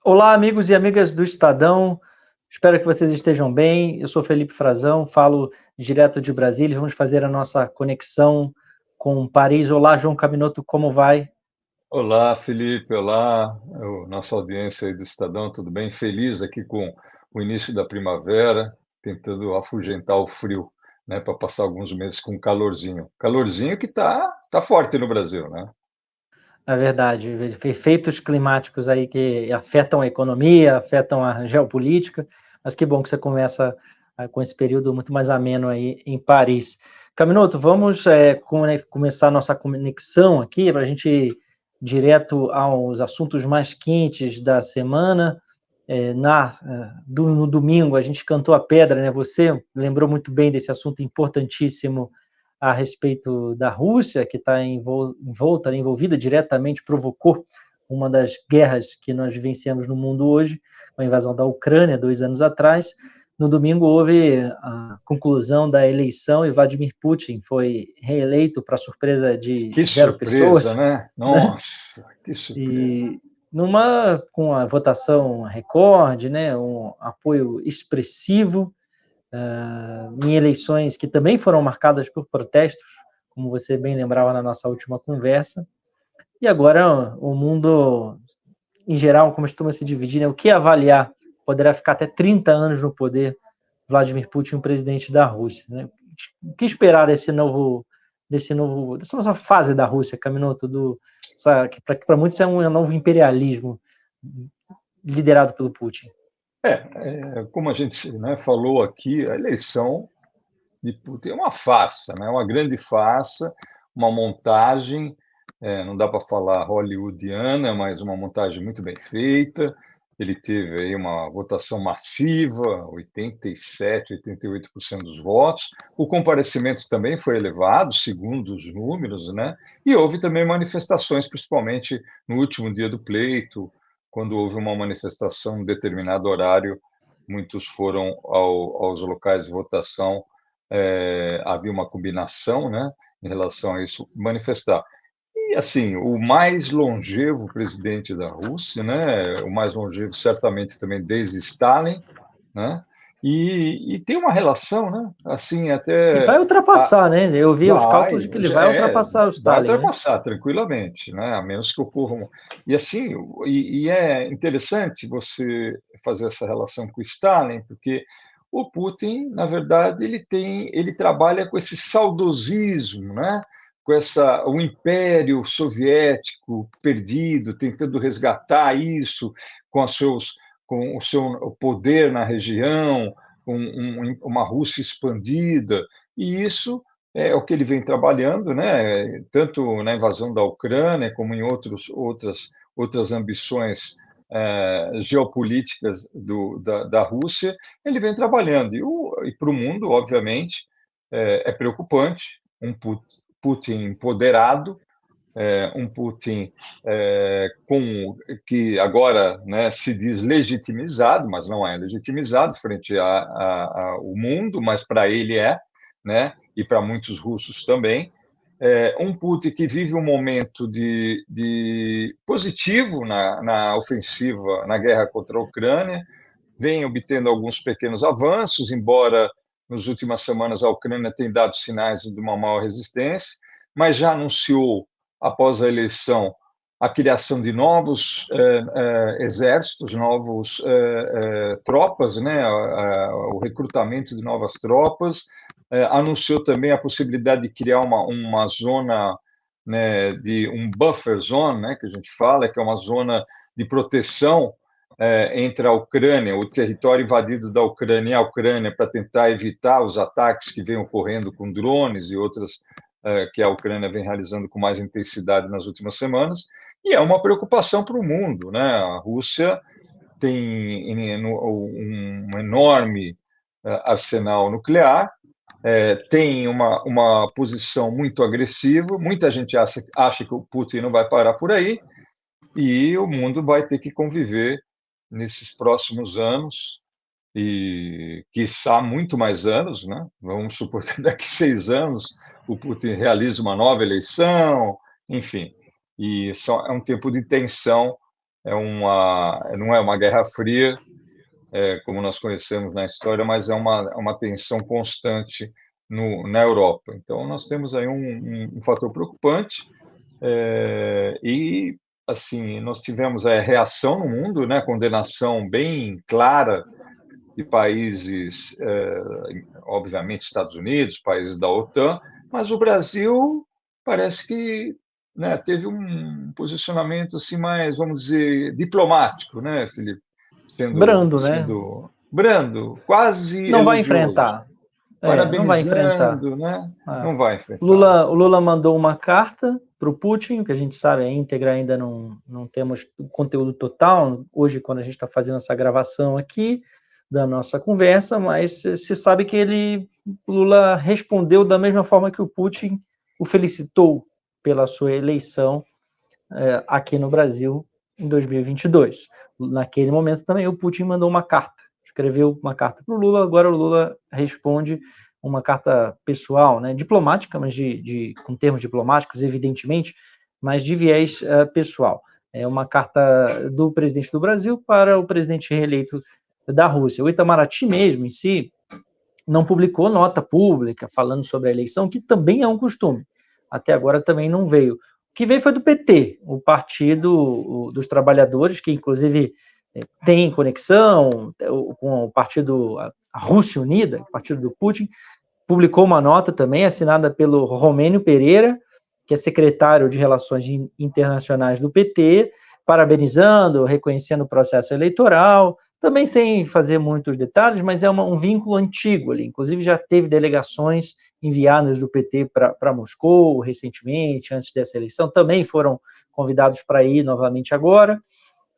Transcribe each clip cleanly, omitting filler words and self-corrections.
Olá, amigos e amigas do Estadão. Espero que vocês estejam bem. Eu sou Felipe Frazão, falo direto de Brasília. Vamos fazer a nossa conexão com Paris. Olá, João Caminoto, como vai? Olá, Felipe, olá, nossa audiência aí do Estadão, tudo bem? Feliz aqui com o início da primavera, tentando afugentar o frio, né, para passar alguns meses com calorzinho. Calorzinho que tá forte no Brasil, né? É verdade, efeitos climáticos aí que afetam a economia, afetam a geopolítica, mas que bom que você começa com esse período muito mais ameno aí em Paris. Caminoto, vamos começar a nossa conexão aqui para a gente ir direto aos assuntos mais quentes da semana. No domingo a gente cantou a pedra, né? Você lembrou muito bem desse assunto importantíssimo a respeito da Rússia, que está envolta, envolvida diretamente, provocou uma das guerras que nós vivenciamos no mundo hoje, a invasão da Ucrânia 2 anos atrás. No domingo houve a conclusão da eleição e Vladimir Putin foi reeleito para surpresa de Que zero surpresa, pessoas, né? né? Nossa, que surpresa. E com a votação recorde, né, um apoio expressivo, em eleições que também foram marcadas por protestos, como você bem lembrava na nossa última conversa. E agora o mundo, em geral, costuma se dividir, né? O que avaliar? Poderá ficar até 30 anos no poder Vladimir Putin, o presidente da Rússia, né? O que esperar dessa nova fase da Rússia, Caminoto, que para muitos é um novo imperialismo liderado pelo Putin? Como a gente, né, falou aqui, a eleição de Putin é uma farsa, né? Uma grande farsa, uma montagem, não dá para falar hollywoodiana, mas uma montagem muito bem feita. Ele teve aí uma votação massiva, 87, 88% dos votos. O comparecimento também foi elevado, segundo os números, né? E houve também manifestações, principalmente no último dia do pleito, quando houve uma manifestação em determinado horário, muitos foram aos locais de votação, havia uma combinação, né, em relação a isso, manifestar. E, assim, o mais longevo presidente da Rússia, né, o mais longevo certamente também desde Stalin, né, e tem uma relação, né, assim, E até vai ultrapassar, né? Eu vi os vai, cálculos de que ele já vai ultrapassar o vai Stalin, né? ultrapassar tranquilamente, né, a menos que ocorra e assim, e é interessante você fazer essa relação com o Stalin, porque o Putin, na verdade, ele trabalha com esse saudosismo, né, com o império soviético perdido, tentando resgatar isso com com o seu poder na região, com uma Rússia expandida, e isso é o que ele vem trabalhando, né, tanto na invasão da Ucrânia, como em outras ambições geopolíticas da Rússia, ele vem trabalhando. E para o mundo, obviamente, é preocupante um Putin empoderado, um Putin que agora, né, se diz legitimizado, mas não é legitimizado frente ao mundo, mas para ele é, né, e para muitos russos também. Um Putin que vive um momento de positivo na ofensiva, na guerra contra a Ucrânia, vem obtendo alguns pequenos avanços, embora nas últimas semanas a Ucrânia tenha dado sinais de uma maior resistência, mas já anunciou, após a eleição, a criação de novos exércitos, novos tropas, né, o recrutamento de novas tropas, anunciou também a possibilidade de criar uma zona, né, de um buffer zone, né, que a gente fala, que é uma zona de proteção entre a Ucrânia, o território invadido da Ucrânia e a Ucrânia, para tentar evitar os ataques que vêm ocorrendo com drones e outras que a Ucrânia vem realizando com mais intensidade nas últimas semanas, e é uma preocupação para o mundo, né? A Rússia tem um enorme arsenal nuclear, tem uma posição muito agressiva, muita gente acha que o Putin não vai parar por aí, e o mundo vai ter que conviver nesses próximos anos e, quiçá, muito mais anos, né? Vamos supor que daqui a 6 anos o Putin realize uma nova eleição, enfim. E é um tempo de tensão não é uma guerra fria, como nós conhecemos na história, mas é uma tensão constante na Europa. Então, nós temos aí um fator preocupante, e, assim, nós tivemos a reação no mundo, né, condenação bem clara de países, obviamente, Estados Unidos, países da OTAN, mas o Brasil parece que, né, teve um posicionamento assim mais, vamos dizer, diplomático, né, Felipe? Brando, né? Sendo brando, quase Não vai elogioso, enfrentar. Não vai enfrentar. parabenizando, né? É. Não vai enfrentar. O Lula mandou uma carta para o Putin, que a gente sabe, a íntegra ainda não temos o conteúdo total, hoje, quando a gente está fazendo essa gravação aqui da nossa conversa, mas se sabe que Lula respondeu da mesma forma que o Putin o felicitou pela sua eleição aqui no Brasil em 2022. Naquele momento também o Putin mandou uma carta, escreveu uma carta para o Lula, agora o Lula responde uma carta pessoal, né, diplomática, mas com termos diplomáticos, evidentemente, mas de viés pessoal. É uma carta do presidente do Brasil para o presidente reeleito da Rússia. O Itamaraty mesmo, em si, não publicou nota pública falando sobre a eleição, que também é um costume. Até agora também não veio. O que veio foi do PT, o Partido dos Trabalhadores, que inclusive tem conexão com o partido, a Rússia Unida, o partido do Putin, publicou uma nota também assinada pelo Romênio Pereira, que é secretário de Relações Internacionais do PT, parabenizando, reconhecendo o processo eleitoral, também sem fazer muitos detalhes, mas é um vínculo antigo ali. Inclusive já teve delegações enviadas do PT para Moscou recentemente, antes dessa eleição, também foram convidados para ir novamente agora.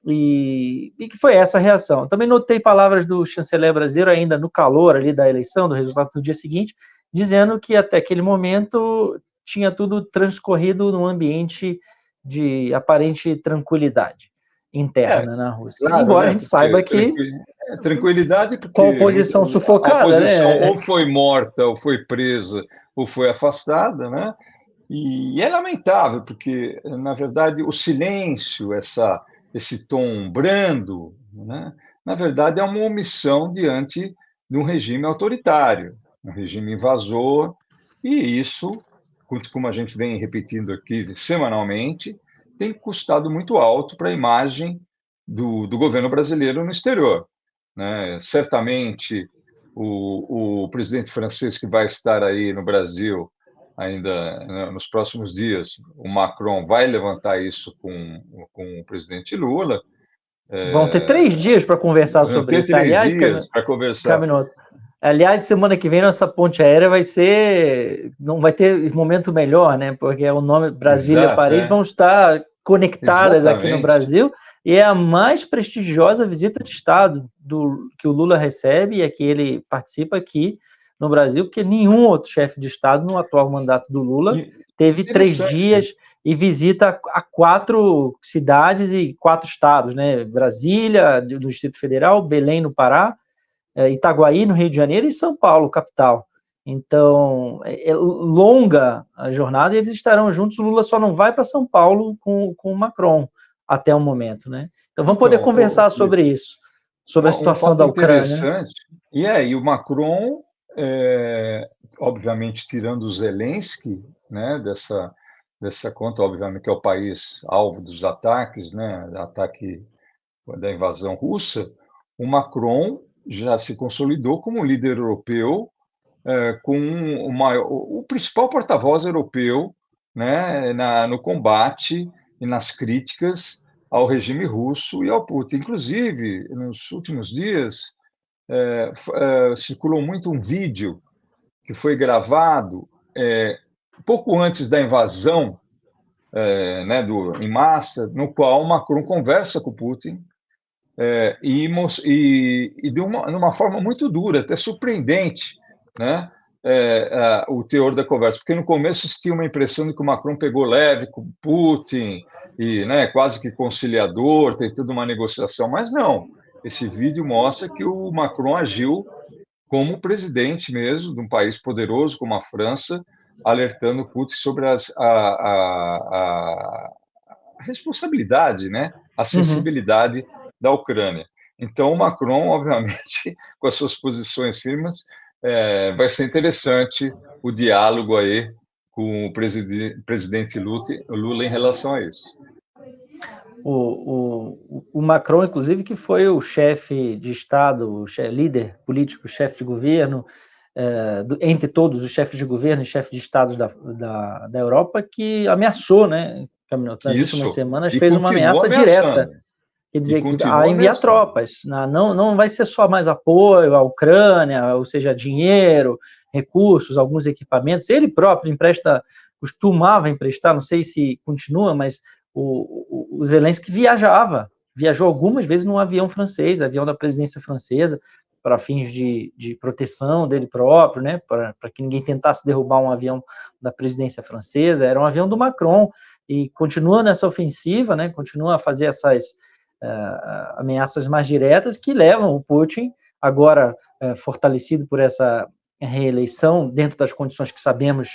E que foi essa a reação. Também notei palavras do chanceler brasileiro ainda no calor ali da eleição, do resultado do dia seguinte, dizendo que até aquele momento tinha tudo transcorrido num ambiente de aparente tranquilidade interna na Rússia. Claro, Embora né? a gente saiba que tranquilidade, com a porque oposição a sufocada, oposição né? ou foi morta, ou foi presa, ou foi afastada, né? E é lamentável, porque, na verdade, o silêncio, esse tom brando, né? Na verdade, é uma omissão diante de um regime autoritário, um regime invasor, e isso, como a gente vem repetindo aqui semanalmente, tem custado muito alto para a imagem do governo brasileiro no exterior, né? Certamente, o presidente francês que vai estar aí no Brasil ainda, né, nos próximos dias, o Macron vai levantar isso com o presidente Lula. Vão ter 3 dias para conversar Vão sobre ter isso. 3 dias para conversar. Aliás, semana que vem nossa ponte aérea não vai ter momento melhor, né? Porque é o nome Brasília e Paris vão estar conectadas aqui no Brasil, e é a mais prestigiosa visita de Estado que o Lula recebe e a que ele participa aqui no Brasil, porque nenhum outro chefe de Estado no atual mandato do Lula teve 3 dias e visita a 4 cidades e 4 estados, né? Brasília, do Distrito Federal, Belém, no Pará, Itaguaí, no Rio de Janeiro, e São Paulo, capital. Então, é longa a jornada e eles estarão juntos. O Lula só não vai para São Paulo com o Macron até o momento, né? Então, vamos poder conversar sobre isso, sobre a situação da Ucrânia. Interessante. E o Macron, obviamente, tirando o Zelensky, né, dessa conta, obviamente, que é o país alvo dos ataques, né, ataque da invasão russa, o Macron já se consolidou como líder europeu, com o principal porta-voz europeu, né, no combate e nas críticas ao regime russo e ao Putin. Inclusive, nos últimos dias, circulou muito um vídeo que foi gravado pouco antes da invasão, né, em massa, no qual Macron conversa com o Putin, e de uma forma muito dura, até surpreendente, né? O teor da conversa, porque no começo se tinha uma impressão de que o Macron pegou leve com Putin e, né, quase que conciliador, tentando uma negociação, mas não. Esse vídeo mostra que o Macron agiu como presidente mesmo de um país poderoso como a França, alertando Putin sobre a responsabilidade, né, acessibilidade da Ucrânia. Então, o Macron, obviamente, com as suas posições firmes, vai ser interessante o diálogo aí com o presidente Lula em relação a isso. O Macron, inclusive, que foi o chefe de Estado, líder político, chefe de governo, entre todos os chefes de governo e chefes de Estados da Europa, que ameaçou, né, nas últimas semanas, fez uma ameaça direta. Quer dizer, que a enviar tropas. Não vai ser só mais apoio à Ucrânia, ou seja, dinheiro, recursos, alguns equipamentos. Ele próprio costumava emprestar, não sei se continua, mas o Zelensky viajou algumas vezes num avião francês, avião da presidência francesa, para fins de proteção dele próprio, né, para que ninguém tentasse derrubar um avião da presidência francesa. Era um avião do Macron, e continua nessa ofensiva, né, continua a fazer essas ameaças mais diretas que levam o Putin, agora fortalecido por essa reeleição, dentro das condições que sabemos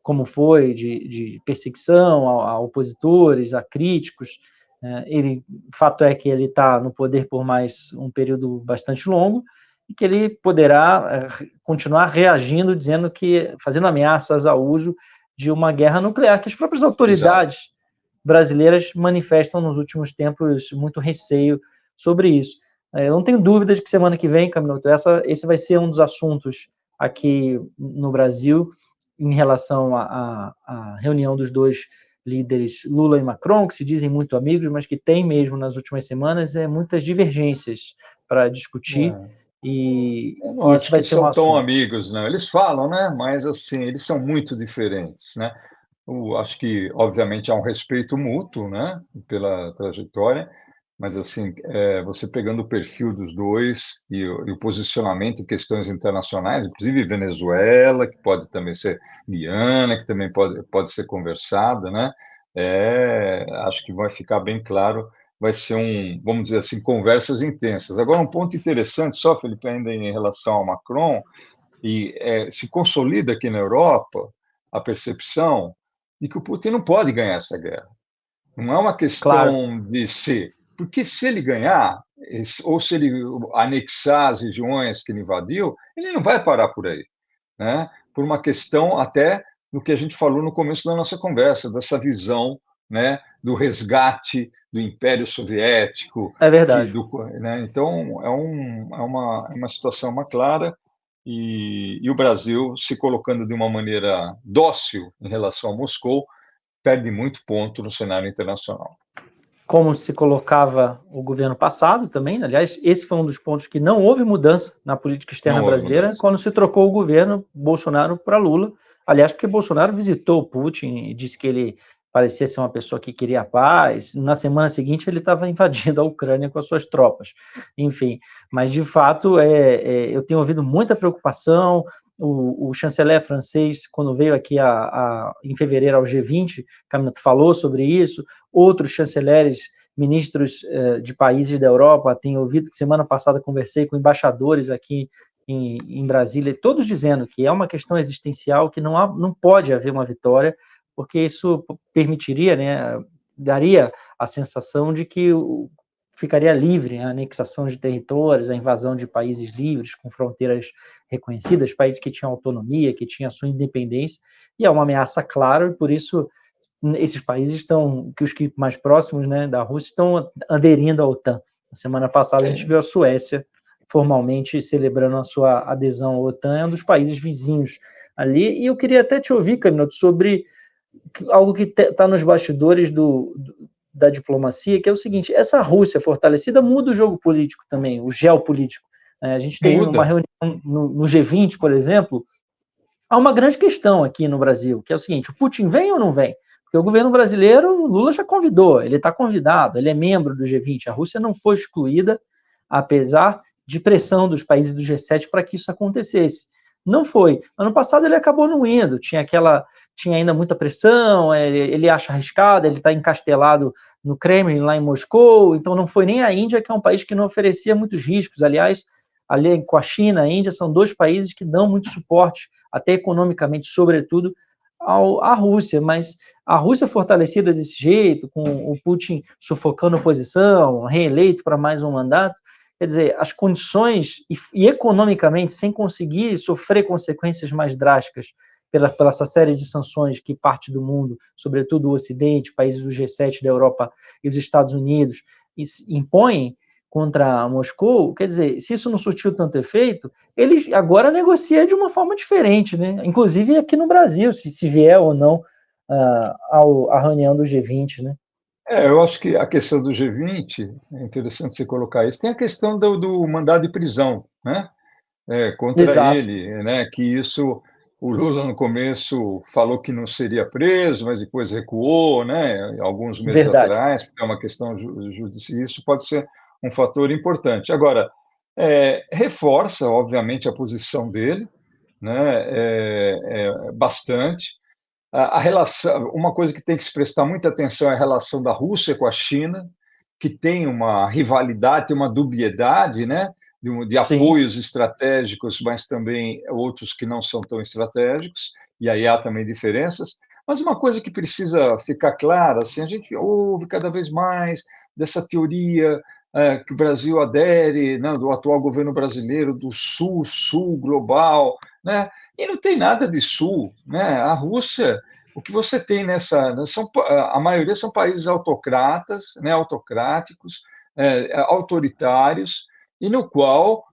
como foi, de perseguição a opositores, a críticos. O fato é que ele está no poder por mais um período bastante longo, e que ele poderá continuar reagindo, fazendo ameaças ao uso de uma guerra nuclear, que as próprias autoridades brasileiras manifestam nos últimos tempos muito receio sobre isso. Eu não tenho dúvida de que semana que vem, Caminoto, esse vai ser um dos assuntos aqui no Brasil, em relação à reunião dos dois líderes, Lula e Macron, que se dizem muito amigos, mas que tem mesmo nas últimas semanas muitas divergências para discutir. Eu não acho que são tão amigos, não. Eles falam, né? Mas assim, eles são muito diferentes, né? Acho que, obviamente, há um respeito mútuo, né, pela trajetória, mas, assim, você pegando o perfil dos dois e o posicionamento em questões internacionais, inclusive Venezuela, que pode também ser Guiana, que também pode ser conversada, né, acho que vai ficar bem claro, vai ser vamos dizer assim, conversas intensas. Agora, um ponto interessante, só, Felipe, ainda em relação ao Macron, e se consolida aqui na Europa a percepção de que o Putin não pode ganhar essa guerra. Não é uma questão de ser, porque se ele ganhar, ou se ele anexar as regiões que ele invadiu, ele não vai parar por aí, né? Por uma questão até do que a gente falou no começo da nossa conversa, dessa visão, né, do resgate do Império Soviético. É verdade. Né? Então, é uma situação clara. E o Brasil, se colocando de uma maneira dócil em relação a Moscou, perde muito ponto no cenário internacional. Como se colocava o governo passado também, aliás, esse foi um dos pontos que não houve mudança na política externa brasileira, quando se trocou o governo Bolsonaro para Lula, aliás, porque Bolsonaro visitou o Putin e disse que ele parecia ser uma pessoa que queria a paz. Na semana seguinte, ele estava invadindo a Ucrânia com as suas tropas. Enfim, mas, de fato, eu tenho ouvido muita preocupação. O chanceler francês, quando veio aqui em fevereiro ao G20, Camilo falou sobre isso. Outros chanceleres, ministros de países da Europa, tenho ouvido que semana passada conversei com embaixadores aqui em Brasília, todos dizendo que é uma questão existencial, que não pode haver uma vitória, porque isso permitiria, né, daria a sensação de que ficaria livre a anexação de territórios, a invasão de países livres, com fronteiras reconhecidas, países que tinham autonomia, que tinham a sua independência, e é uma ameaça clara, e por isso esses países os que mais próximos, né, da Rússia, estão aderindo à OTAN. Na semana passada a gente viu a Suécia formalmente celebrando a sua adesão à OTAN, é um dos países vizinhos ali, e eu queria até te ouvir, Camilo, sobre algo que está nos bastidores da diplomacia, que é o seguinte: essa Rússia fortalecida muda o jogo político também, o geopolítico. A gente tem uma reunião no G20, por exemplo, há uma grande questão aqui no Brasil, que é o seguinte: o Putin vem ou não vem? Porque o governo brasileiro, o Lula já convidou, ele está convidado, ele é membro do G20, a Rússia não foi excluída, apesar de pressão dos países do G7 para que isso acontecesse. Não foi. Ano passado ele acabou não indo, tinha ainda muita pressão, ele acha arriscado, ele está encastelado no Kremlin, lá em Moscou, então não foi nem a Índia, que é um país que não oferecia muitos riscos. Aliás, ali com a China, a Índia, são dois países que dão muito suporte, até economicamente, sobretudo, à Rússia, mas a Rússia fortalecida desse jeito, com o Putin sufocando a oposição, reeleito para mais um mandato, quer dizer, as condições, e economicamente, sem conseguir sofrer consequências mais drásticas pela essa série de sanções que parte do mundo, sobretudo o Ocidente, países do G7 da Europa e os Estados Unidos, impõem contra Moscou, quer dizer, se isso não surtiu tanto efeito, ele agora negocia de uma forma diferente, né? Inclusive aqui no Brasil, se vier ou não a reunião do G20, né? Eu acho que a questão do G20, é interessante você colocar isso, tem a questão do mandado de prisão, né? Contra Exato. ele, né? Que isso, o Lula no começo falou que não seria preso, mas depois recuou, né? Alguns meses Verdade. atrás, porque é uma questão judicial, isso pode ser um fator importante. Agora, reforça, obviamente, a posição dele, né? Bastante. A relação, uma coisa que tem que se prestar muita atenção é a relação da Rússia com a China, que tem uma rivalidade, tem uma dubiedade, né? De Sim. apoios estratégicos, mas também outros que não são tão estratégicos, e aí há também diferenças. Mas uma coisa que precisa ficar clara, assim, a gente ouve cada vez mais dessa teoria que o Brasil adere, né, do atual governo brasileiro, do Sul global, né? E não tem nada de Sul, né? A Rússia, o que você tem a maioria são países autocratas, né? Autocráticos, autoritários, e no qual,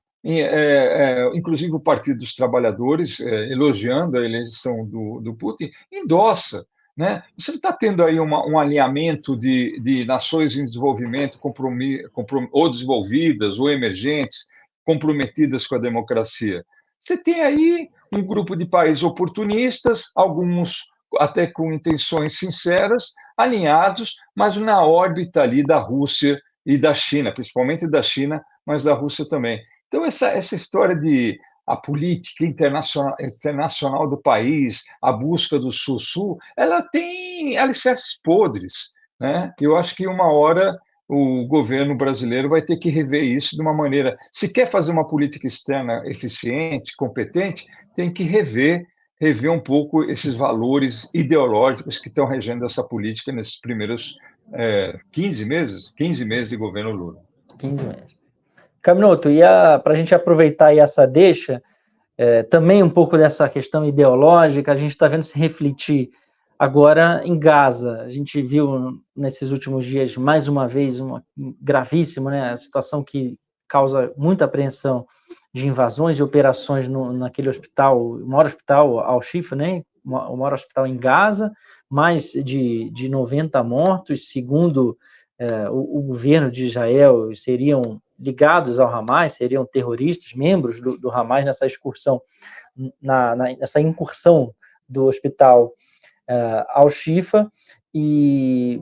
inclusive o Partido dos Trabalhadores, elogiando a eleição do Putin, endossa. Né? Você está tendo aí um alinhamento de nações em desenvolvimento, ou desenvolvidas, ou emergentes, comprometidas com a democracia. Você tem aí um grupo de países oportunistas, alguns até com intenções sinceras, alinhados, mas na órbita ali da Rússia e da China, principalmente da China, mas da Rússia também. Então, essa história de a política internacional do país, a busca do Sul-Sul, ela tem alicerces podres. Né? Eu acho que uma hora o governo brasileiro vai ter que rever isso de uma maneira. Se quer fazer uma política externa eficiente, competente, tem que rever um pouco esses valores ideológicos que estão regendo essa política nesses primeiros 15 meses de governo Lula. 15 meses. Caminoto, e para a gente aproveitar aí essa deixa, também um pouco dessa questão ideológica, a gente está vendo se refletir agora em Gaza. A gente viu nesses últimos dias, mais uma vez, uma gravíssima, né, a situação que causa muita apreensão de invasões e operações naquele hospital, o maior hospital, Al-Shifa, né, o maior hospital em Gaza, mais de 90 mortos, segundo o governo de Israel, seriam ligados ao Hamas, seriam terroristas, membros do Hamas nessa excursão, nessa incursão do hospital Al-Shifa, e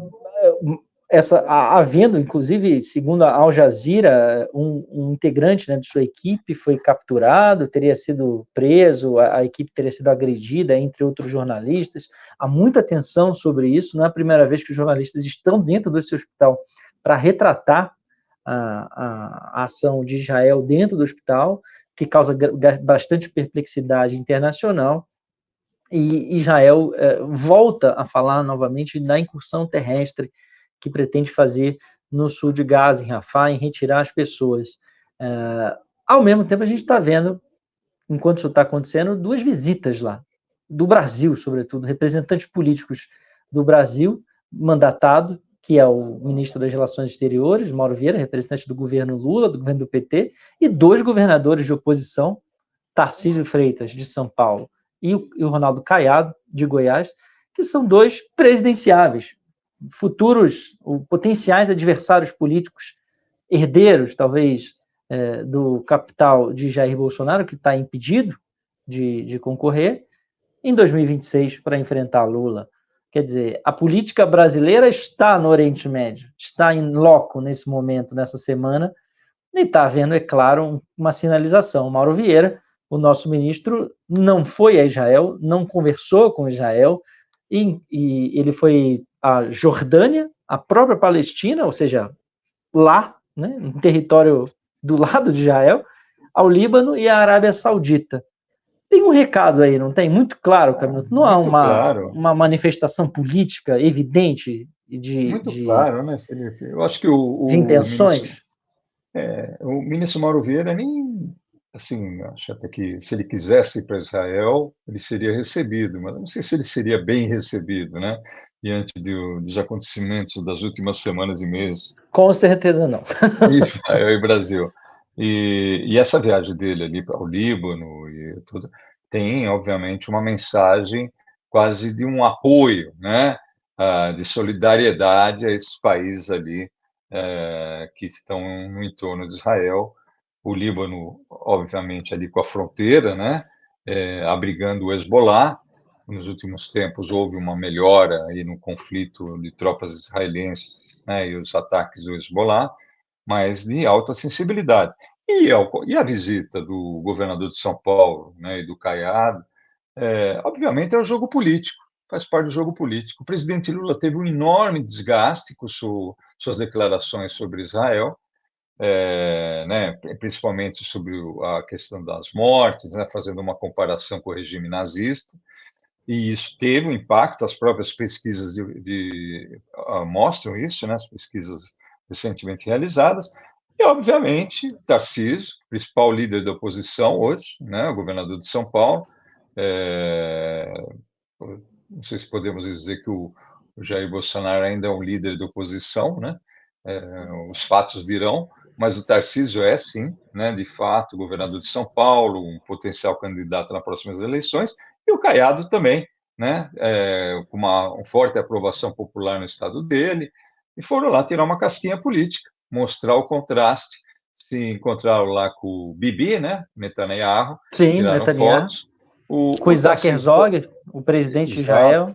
havendo, inclusive, segundo a Al Jazeera, um integrante, né, de sua equipe foi capturado, teria sido preso, a equipe teria sido agredida, entre outros jornalistas. Há muita atenção sobre isso, não é a primeira vez que os jornalistas estão dentro desse hospital para retratar a ação de Israel dentro do hospital, que causa bastante perplexidade internacional. E Israel volta a falar novamente da incursão terrestre que pretende fazer no sul de Gaza, em Rafah, em retirar as pessoas. Ao mesmo tempo, a gente está vendo, enquanto isso está acontecendo, 2 visitas lá, do Brasil, sobretudo, representantes políticos do Brasil, mandatado, que é o ministro das Relações Exteriores, Mauro Vieira, representante do governo Lula, do governo do PT, e 2 governadores de oposição, Tarcísio Freitas, de São Paulo, e o Ronaldo Caiado, de Goiás, que são 2 presidenciáveis, futuros, potenciais adversários políticos, herdeiros, talvez, do capital de Jair Bolsonaro, que está impedido de concorrer, em 2026 para enfrentar Lula. Quer dizer, a política brasileira está no Oriente Médio, está em loco nesse momento, nessa semana, e está havendo, é claro, uma sinalização. O Mauro Vieira, o nosso ministro, não foi a Israel, não conversou com Israel, e ele foi à Jordânia, a própria Palestina, ou seja, lá, né, em território do lado de Israel, ao Líbano e à Arábia Saudita. Tem um recado aí, não tem? Muito claro, Camilo. Não há Muito claro. uma manifestação política evidente Muito claro, né, Felipe? Eu acho que de intenções? o ministro Mauro Vieira nem, assim, acho até que se ele quisesse ir para Israel, ele seria recebido, mas não sei se ele seria bem recebido, né, diante dos acontecimentos das últimas semanas e meses Com certeza não. em Israel e Brasil. E essa viagem dele ali para o Líbano e tudo, tem, obviamente, uma mensagem quase de um apoio, né, de solidariedade a esses países ali, que estão no entorno de Israel. O Líbano, obviamente, ali com a fronteira, né, abrigando o Hezbollah. Nos últimos tempos houve uma melhora aí no conflito de tropas israelenses, né, e os ataques do Hezbollah, mas de alta sensibilidade. E a visita do governador de São Paulo, né, e do Caiado, obviamente é um jogo político, faz parte do jogo político. O presidente Lula teve um enorme desgaste com suas declarações sobre Israel, né, principalmente sobre a questão das mortes, né, fazendo uma comparação com o regime nazista, e isso teve um impacto, as próprias pesquisas mostram isso, né, as pesquisas recentemente realizadas, e, obviamente, Tarcísio, principal líder da oposição hoje, né, o governador de São Paulo, é, não sei se podemos dizer que o Jair Bolsonaro ainda é um líder da oposição, né, os fatos dirão, mas o Tarcísio é, sim, né, de fato, governador de São Paulo, um potencial candidato nas próximas eleições, e o Caiado também, né, com uma forte aprovação popular no estado dele, e foram lá tirar uma casquinha política, mostrar o contraste, se encontraram lá com o Bibi, né, Netanyahu, Sim, tiraram Netanyahu. fotos. Com O Isaac Tarcísio, Herzog, o presidente de exato, Israel, com um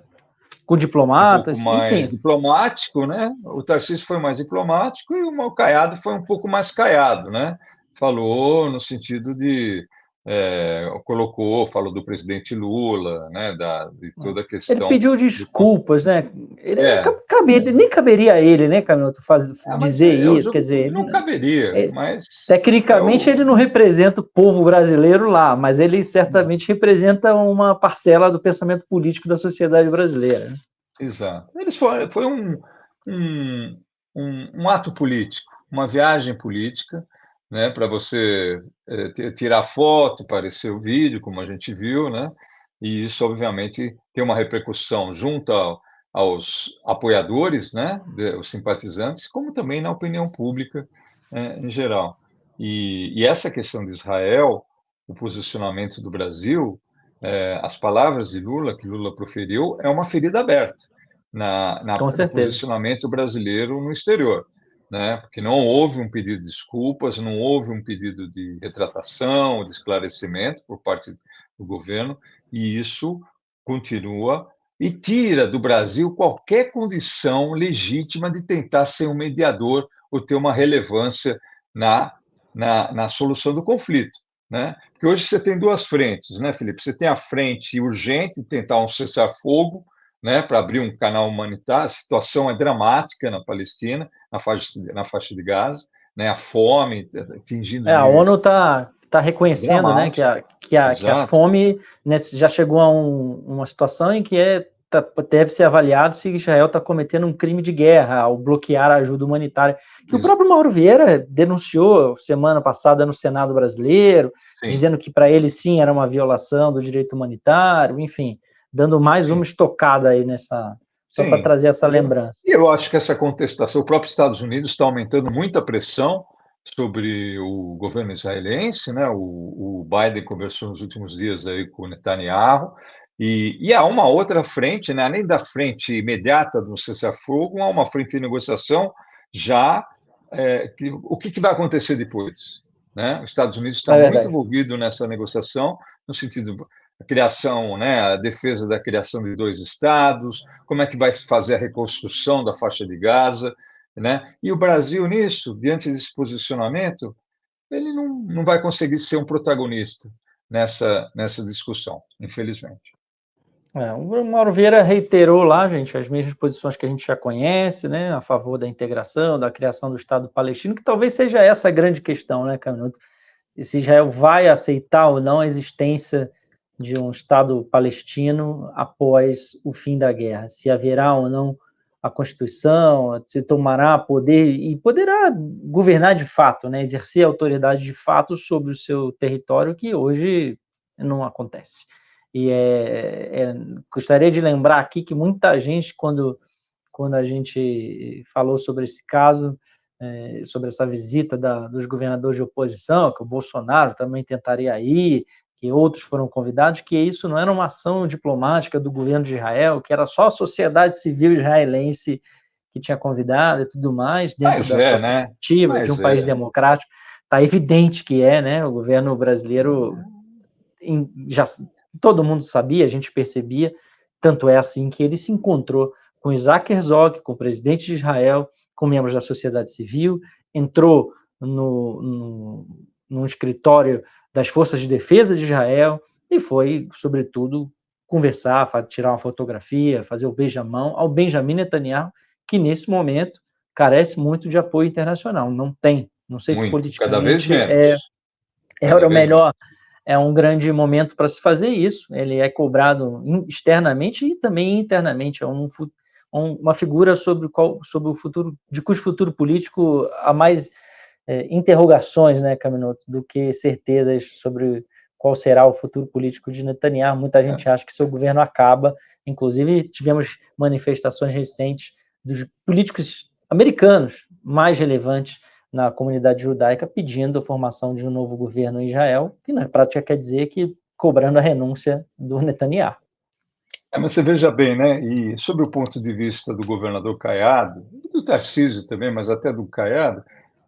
pouco diplomatas, mais enfim. diplomático, né? O Tarcísio foi mais diplomático e o Caiado foi um pouco mais caiado, né? Falou no sentido de falou do presidente Lula, né? De toda a Ele questão pediu do desculpas, né? é, Nem caberia a ele, né, Camilo, mas dizer o isso. Quer jogo dizer, público não caberia, ele, mas tecnicamente ele não representa o povo brasileiro lá, mas ele certamente representa uma parcela do pensamento político da sociedade brasileira. exato. Foi um, um ato político, uma viagem política, né, para você tirar foto, aparecer o vídeo, como a gente viu, né, e isso, obviamente, tem uma repercussão junto aos apoiadores, né, os simpatizantes, como também na opinião pública em geral. E essa questão de Israel, o posicionamento do Brasil, as palavras de Lula, que Lula proferiu, é uma ferida aberta Com no certeza. posicionamento brasileiro no exterior, né? Porque não houve um pedido de desculpas, não houve um pedido de retratação, de esclarecimento por parte do governo, e isso continua e tira do Brasil qualquer condição legítima de tentar ser um mediador ou ter uma relevância na solução do conflito, né? Porque hoje você tem duas frentes, né, Felipe? Você tem a frente urgente, tentar um cessar-fogo, né, para abrir um canal humanitário. A situação é dramática na Palestina, na faixa de Gaza, né, a fome atingindo A ONU níveis está reconhecendo, né, dramáticos. que a Exato. fome, né, já chegou a uma situação em que deve ser avaliado se Israel está cometendo um crime de guerra ao bloquear a ajuda humanitária, que o próprio Mauro Vieira denunciou semana passada no Senado brasileiro, Sim. dizendo que para ele sim era uma violação do direito humanitário, enfim, dando mais uma estocada aí só para trazer essa lembrança. E eu acho que essa contestação, o próprio Estados Unidos está aumentando muita pressão sobre o governo israelense, né? O Biden conversou nos últimos dias aí com o Netanyahu, e há uma outra frente, né? Além da frente imediata do cessar-fogo, há uma frente de negociação já. O que vai acontecer depois? Né? Os Estados Unidos está muito envolvido nessa negociação, no sentido a criação, né, a defesa da criação de dois estados, como é que vai se fazer a reconstrução da faixa de Gaza, né? E o Brasil nisso, diante desse posicionamento, ele não vai conseguir ser um protagonista nessa discussão, infelizmente. O Mauro Vieira reiterou lá, gente, as mesmas posições que a gente já conhece, né, a favor da integração, da criação do Estado palestino, que talvez seja essa a grande questão, né, Canuto? Se Israel vai aceitar ou não a existência de um Estado palestino após o fim da guerra, se haverá ou não a Constituição, se tomará poder e poderá governar de fato, né, exercer autoridade de fato sobre o seu território, que hoje não acontece. E gostaria de lembrar aqui que muita gente, quando a gente falou sobre esse caso, sobre essa visita dos governadores de oposição, que o Bolsonaro também tentaria ir, que outros foram convidados, que isso não era uma ação diplomática do governo de Israel, que era só a sociedade civil israelense que tinha convidado e tudo mais, dentro da sua perspectiva de um país democrático. Está evidente que né? O governo brasileiro, já todo mundo sabia, a gente percebia, tanto é assim que ele se encontrou com Isaac Herzog, com o presidente de Israel, com membros da sociedade civil, entrou num escritório das Forças de Defesa de Israel e foi, sobretudo, conversar, tirar uma fotografia, fazer o beijamão ao Benjamin Netanyahu, que nesse momento carece muito de apoio internacional. Não tem, não sei se politicamente cada vez menos. Era o melhor. É um grande momento para se fazer isso. Ele é cobrado externamente e também internamente. É uma figura sobre o futuro, de cujo futuro político há mais interrogações, né, Caminoto, do que certezas sobre qual será o futuro político de Netanyahu. Muita gente acha que seu governo acaba. Inclusive, tivemos manifestações recentes dos políticos americanos mais relevantes na comunidade judaica pedindo a formação de um novo governo em Israel, que na prática quer dizer que cobrando a renúncia do Netanyahu. Mas você veja bem, né? E sob o ponto de vista do governador Caiado, do Tarcísio também, mas até do Caiado,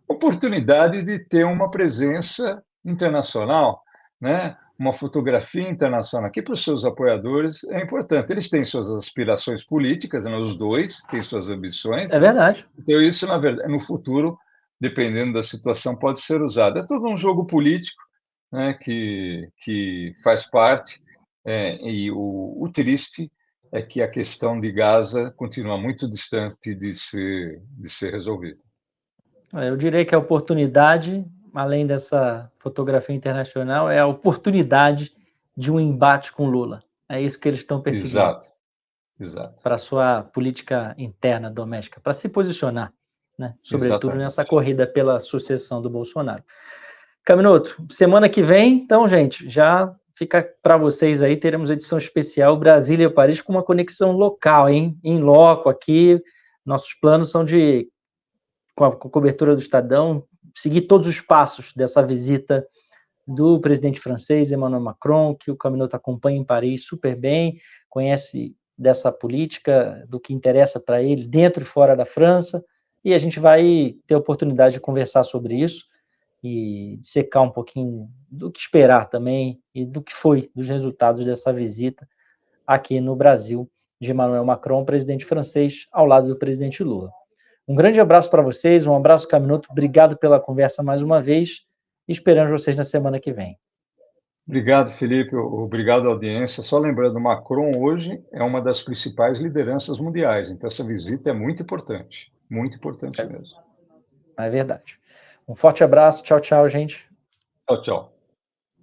oportunidade de ter uma presença internacional, né? Uma fotografia internacional, que para os seus apoiadores é importante. Eles têm suas aspirações políticas, né? Os dois têm suas ambições. É verdade. Então, isso, na verdade, no futuro, dependendo da situação, pode ser usado. É todo um jogo político, né? que faz parte, e o triste é que a questão de Gaza continua muito distante de ser resolvida. Eu diria que a oportunidade, além dessa fotografia internacional, é a oportunidade de um embate com Lula. É isso que eles estão perseguindo. Exato. Para a sua política interna, doméstica, para se posicionar, né? Sobretudo nessa corrida pela sucessão do Bolsonaro. Caminoto, semana que vem, então, gente, já fica para vocês aí, teremos edição especial Brasília e Paris com uma conexão local, hein? Em loco aqui. Nossos planos são com a cobertura do Estadão, seguir todos os passos dessa visita do presidente francês, Emmanuel Macron, que o Caminoto acompanha em Paris super bem, conhece dessa política, do que interessa para ele, dentro e fora da França, e a gente vai ter a oportunidade de conversar sobre isso e dissecar um pouquinho do que esperar também e do que foi, dos resultados dessa visita aqui no Brasil de Emmanuel Macron, presidente francês, ao lado do presidente Lula. Um grande abraço para vocês, um abraço, Caminoto, obrigado pela conversa mais uma vez, e esperamos vocês na semana que vem. Obrigado, Felipe, obrigado à audiência. Só lembrando, Macron hoje é uma das principais lideranças mundiais, então essa visita é muito importante mesmo. É verdade. Um forte abraço, tchau, tchau, gente. Tchau, tchau.